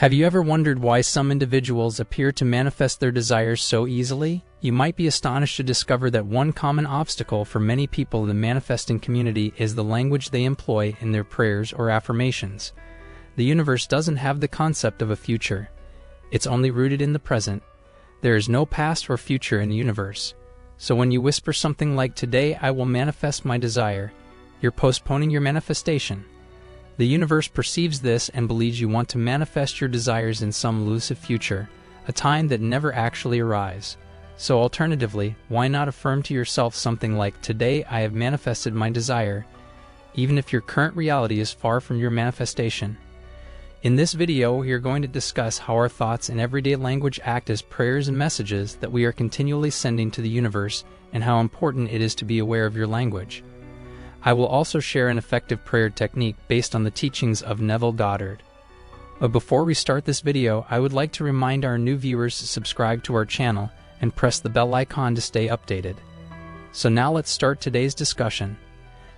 Have you ever wondered why some individuals appear to manifest their desires so easily? You might be astonished to discover that one common obstacle for many people in the manifesting community is the language they employ in their prayers or affirmations. The universe doesn't have the concept of a future. It's only rooted in the present. There is no past or future in the universe. So when you whisper something like, "Today I will manifest my desire," you're postponing your manifestation. The universe perceives this and believes you want to manifest your desires in some elusive future, a time that never actually arrives. So alternatively, why not affirm to yourself something like, "Today I have manifested my desire," even if your current reality is far from your manifestation? In this video, we are going to discuss how our thoughts and everyday language act as prayers and messages that we are continually sending to the universe, and how important it is to be aware of your language. I will also share an effective prayer technique based on the teachings of Neville Goddard. But before we start this video, I would like to remind our new viewers to subscribe to our channel and press the bell icon to stay updated. So now let's start today's discussion.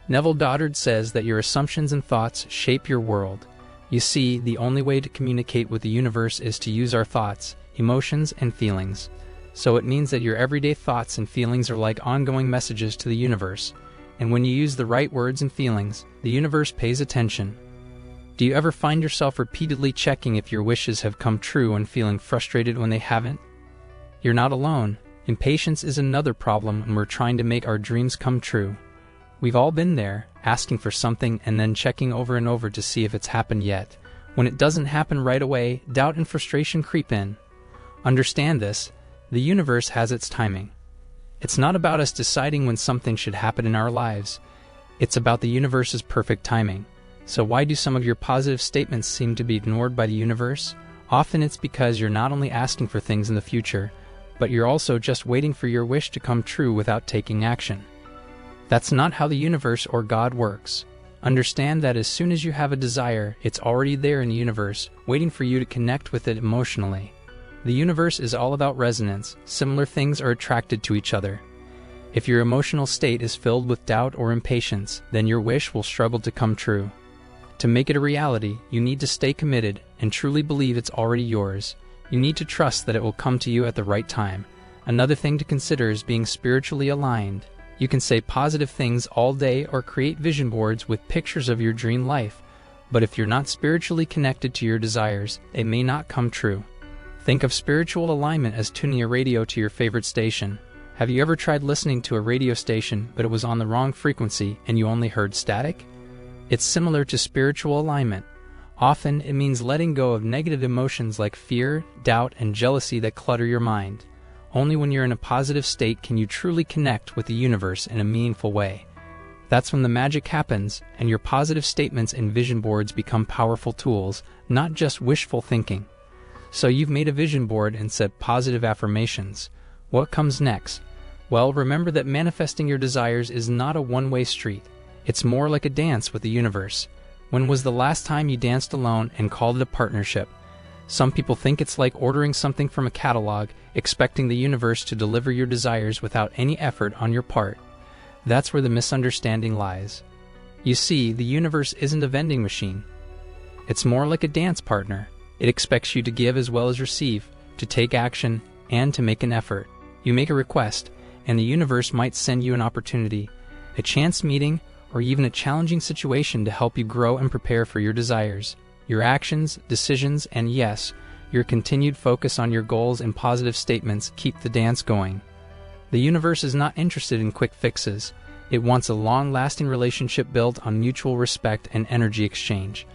Neville Goddard says that your assumptions and thoughts shape your world. You see, the only way to communicate with the universe is to use our thoughts, emotions, and feelings. So it means that your everyday thoughts and feelings are like ongoing messages to the universe. And when you use the right words and feelings, the universe pays attention. Do you ever find yourself repeatedly checking if your wishes have come true and feeling frustrated when they haven't? You're not alone. Impatience is another problem when we're trying to make our dreams come true. We've all been there, asking for something and then checking over and over to see if it's happened yet. When it doesn't happen right away, doubt and frustration creep in. Understand this: the universe has its timing. It's not about us deciding when something should happen in our lives. It's about the universe's perfect timing. So why do some of your positive statements seem to be ignored by the universe? Often it's because you're not only asking for things in the future, but you're also just waiting for your wish to come true without taking action. That's not how the universe or God works. Understand that as soon as you have a desire, it's already there in the universe, waiting for you to connect with it emotionally. The universe is all about resonance. Similar things are attracted to each other. If your emotional state is filled with doubt or impatience, then your wish will struggle to come true. To make it a reality, you need to stay committed and truly believe it's already yours. You need to trust that it will come to you at the right time. Another thing to consider is being spiritually aligned. You can say positive things all day or create vision boards with pictures of your dream life, but if you're not spiritually connected to your desires, they may not come true. Think of spiritual alignment as tuning a radio to your favorite station. Have you ever tried listening to a radio station but it was on the wrong frequency and you only heard static? It's similar to spiritual alignment. Often it means letting go of negative emotions like fear, doubt, and jealousy that clutter your mind. Only when you're in a positive state can you truly connect with the universe in a meaningful way. That's when the magic happens and your positive statements and vision boards become powerful tools, not just wishful thinking. So you've made a vision board and said positive affirmations. What comes next? Well, remember that manifesting your desires is not a one-way street. It's more like a dance with the universe. When was the last time you danced alone and called it a partnership? Some people think it's like ordering something from a catalog, expecting the universe to deliver your desires without any effort on your part. That's where the misunderstanding lies. You see, the universe isn't a vending machine. It's more like a dance partner. It expects you to give as well as receive, to take action, and to make an effort. You make a request, and the universe might send you an opportunity, a chance meeting, or even a challenging situation to help you grow and prepare for your desires. Your actions, decisions, and yes, your continued focus on your goals and positive statements keep the dance going. The universe is not interested in quick fixes. It wants a long-lasting relationship built on mutual respect and energy exchange.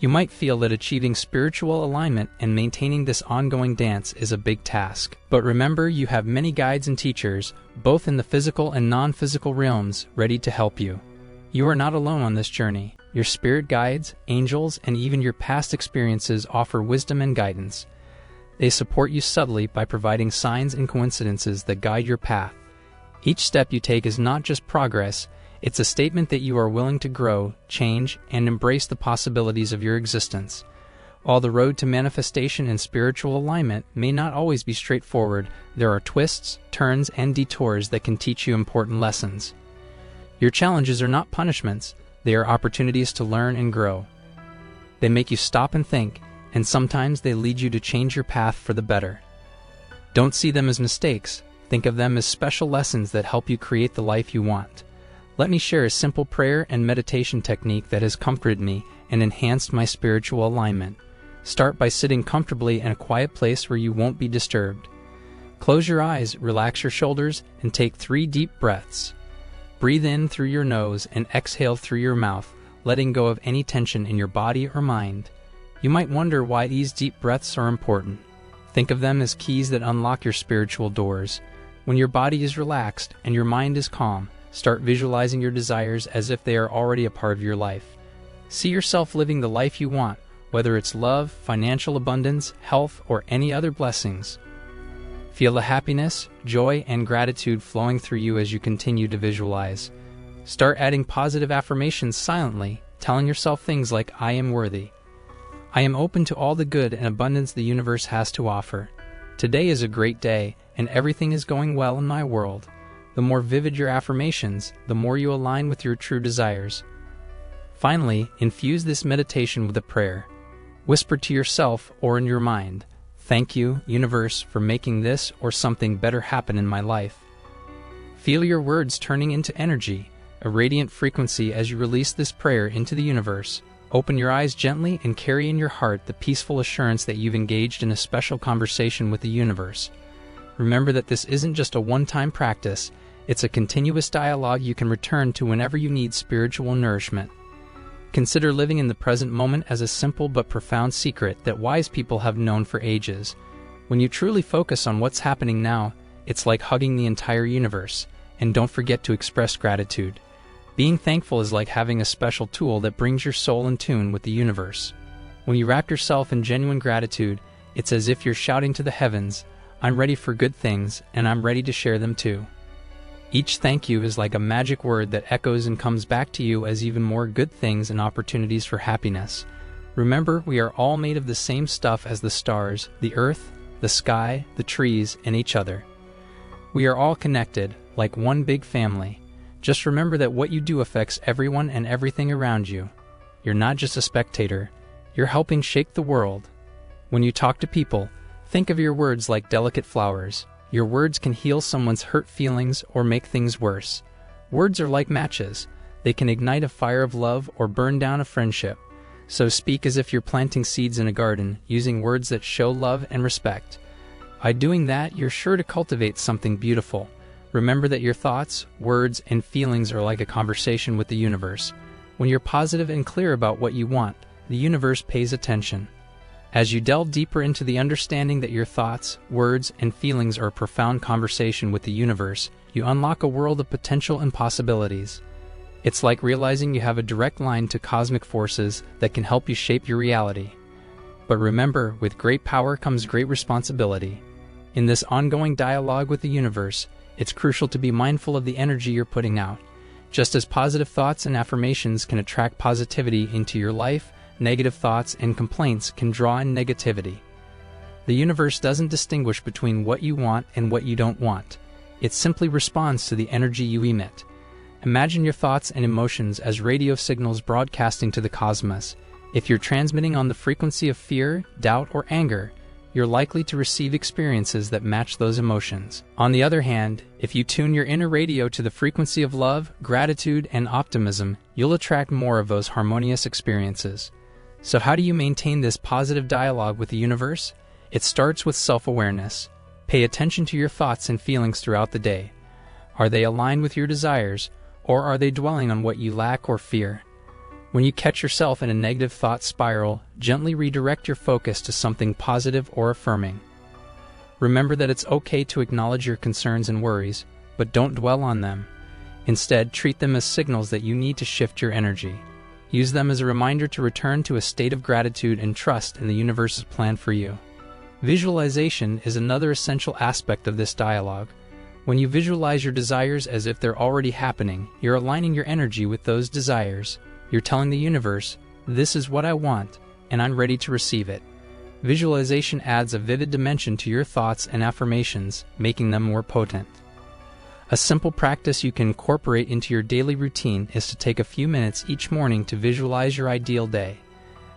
You might feel that achieving spiritual alignment and maintaining this ongoing dance is a big task. But remember, you have many guides and teachers, both in the physical and non-physical realms, ready to help you. You are not alone on this journey. Your spirit guides, angels, and even your past experiences offer wisdom and guidance. They support you subtly by providing signs and coincidences that guide your path. Each step you take is not just progress, it's a statement that you are willing to grow, change, and embrace the possibilities of your existence. While the road to manifestation and spiritual alignment may not always be straightforward, there are twists, turns, and detours that can teach you important lessons. Your challenges are not punishments, they are opportunities to learn and grow. They make you stop and think, and sometimes they lead you to change your path for the better. Don't see them as mistakes. Think of them as special lessons that help you create the life you want. Let me share a simple prayer and meditation technique that has comforted me and enhanced my spiritual alignment. Start by sitting comfortably in a quiet place where you won't be disturbed. Close your eyes, relax your shoulders, and take 3 deep breaths. Breathe in through your nose and exhale through your mouth, letting go of any tension in your body or mind. You might wonder why these deep breaths are important. Think of them as keys that unlock your spiritual doors. When your body is relaxed and your mind is calm, start visualizing your desires as if they are already a part of your life. See yourself living the life you want, whether it's love, financial abundance, health, or any other blessings. Feel the happiness, joy, and gratitude flowing through you as you continue to visualize. Start adding positive affirmations silently, telling yourself things like, "I am worthy. I am open to all the good and abundance the universe has to offer. Today is a great day, and everything is going well in my world." The more vivid your affirmations, the more you align with your true desires. Finally, infuse this meditation with a prayer. Whisper to yourself or in your mind, "Thank you, universe, for making this or something better happen in my life." Feel your words turning into energy, a radiant frequency as you release this prayer into the universe. Open your eyes gently and carry in your heart the peaceful assurance that you've engaged in a special conversation with the universe. Remember that this isn't just a one-time practice, it's a continuous dialogue you can return to whenever you need spiritual nourishment. Consider living in the present moment as a simple but profound secret that wise people have known for ages. When you truly focus on what's happening now, it's like hugging the entire universe. And don't forget to express gratitude. Being thankful is like having a special tool that brings your soul in tune with the universe. When you wrap yourself in genuine gratitude, it's as if you're shouting to the heavens, "I'm ready for good things, and I'm ready to share them too." Each thank you is like a magic word that echoes and comes back to you as even more good things and opportunities for happiness. Remember, we are all made of the same stuff as the stars, the earth, the sky, the trees, and each other. We are all connected, like one big family. Just remember that what you do affects everyone and everything around you. You're not just a spectator, you're helping shape the world. When you talk to people, think of your words like delicate flowers. Your words can heal someone's hurt feelings or make things worse. Words are like matches. They can ignite a fire of love or burn down a friendship. So speak as if you're planting seeds in a garden, using words that show love and respect. By doing that, you're sure to cultivate something beautiful. Remember that your thoughts, words, and feelings are like a conversation with the universe. When you're positive and clear about what you want, the universe pays attention. As you delve deeper into the understanding that your thoughts, words, and feelings are a profound conversation with the universe, you unlock a world of potential and possibilities. It's like realizing you have a direct line to cosmic forces that can help you shape your reality. But remember, with great power comes great responsibility. In this ongoing dialogue with the universe, it's crucial to be mindful of the energy you're putting out. Just as positive thoughts and affirmations can attract positivity into your life, negative thoughts and complaints can draw in negativity. The universe doesn't distinguish between what you want and what you don't want. It simply responds to the energy you emit. Imagine your thoughts and emotions as radio signals broadcasting to the cosmos. If you're transmitting on the frequency of fear, doubt, or anger, you're likely to receive experiences that match those emotions. On the other hand, if you tune your inner radio to the frequency of love, gratitude, and optimism, you'll attract more of those harmonious experiences. So how do you maintain this positive dialogue with the universe? It starts with self-awareness. Pay attention to your thoughts and feelings throughout the day. Are they aligned with your desires, or are they dwelling on what you lack or fear? When you catch yourself in a negative thought spiral, gently redirect your focus to something positive or affirming. Remember that it's okay to acknowledge your concerns and worries, but don't dwell on them. Instead, treat them as signals that you need to shift your energy. Use them as a reminder to return to a state of gratitude and trust in the universe's plan for you. Visualization is another essential aspect of this dialogue. When you visualize your desires as if they're already happening, you're aligning your energy with those desires. You're telling the universe, "This is what I want, and I'm ready to receive it." Visualization adds a vivid dimension to your thoughts and affirmations, making them more potent. A simple practice you can incorporate into your daily routine is to take a few minutes each morning to visualize your ideal day.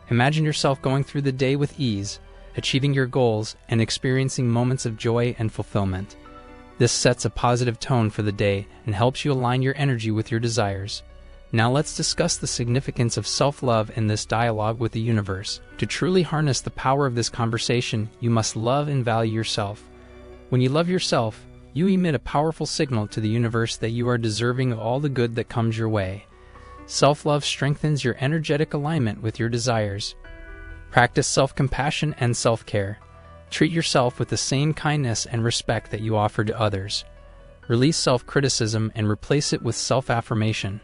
Imagine yourself going through the day with ease, achieving your goals, and experiencing moments of joy and fulfillment. This sets a positive tone for the day and helps you align your energy with your desires. Now let's discuss the significance of self-love in this dialogue with the universe. To truly harness the power of this conversation, you must love and value yourself. When you love yourself, you emit a powerful signal to the universe that you are deserving of all the good that comes your way. Self-love strengthens your energetic alignment with your desires. Practice self-compassion and self-care. Treat yourself with the same kindness and respect that you offer to others. Release self-criticism and replace it with self-affirmation.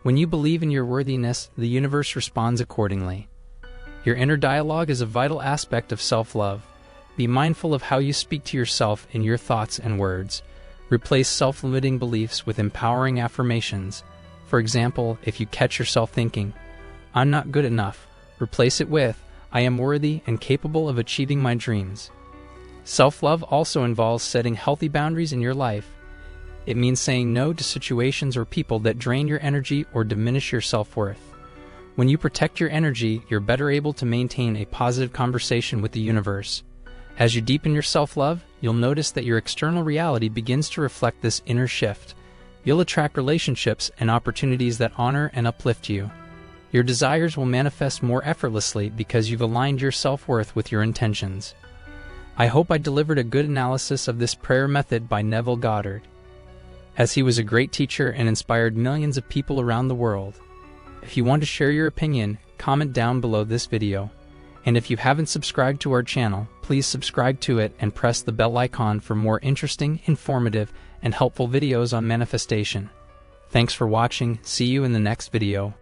When you believe in your worthiness, the universe responds accordingly. Your inner dialogue is a vital aspect of self-love. Be mindful of how you speak to yourself in your thoughts and words. Replace self-limiting beliefs with empowering affirmations. For example, if you catch yourself thinking, "I'm not good enough," replace it with, "I am worthy and capable of achieving my dreams." Self-love also involves setting healthy boundaries in your life. It means saying no to situations or people that drain your energy or diminish your self-worth. When you protect your energy, you're better able to maintain a positive conversation with the universe. As you deepen your self-love, you'll notice that your external reality begins to reflect this inner shift. You'll attract relationships and opportunities that honor and uplift you. Your desires will manifest more effortlessly because you've aligned your self-worth with your intentions. I hope I delivered a good analysis of this prayer method by Neville Goddard, as he was a great teacher and inspired millions of people around the world. If you want to share your opinion, comment down below this video. And if you haven't subscribed to our channel, please subscribe to it and press the bell icon for more interesting, informative, and helpful videos on manifestation. Thanks for watching. See you in the next video.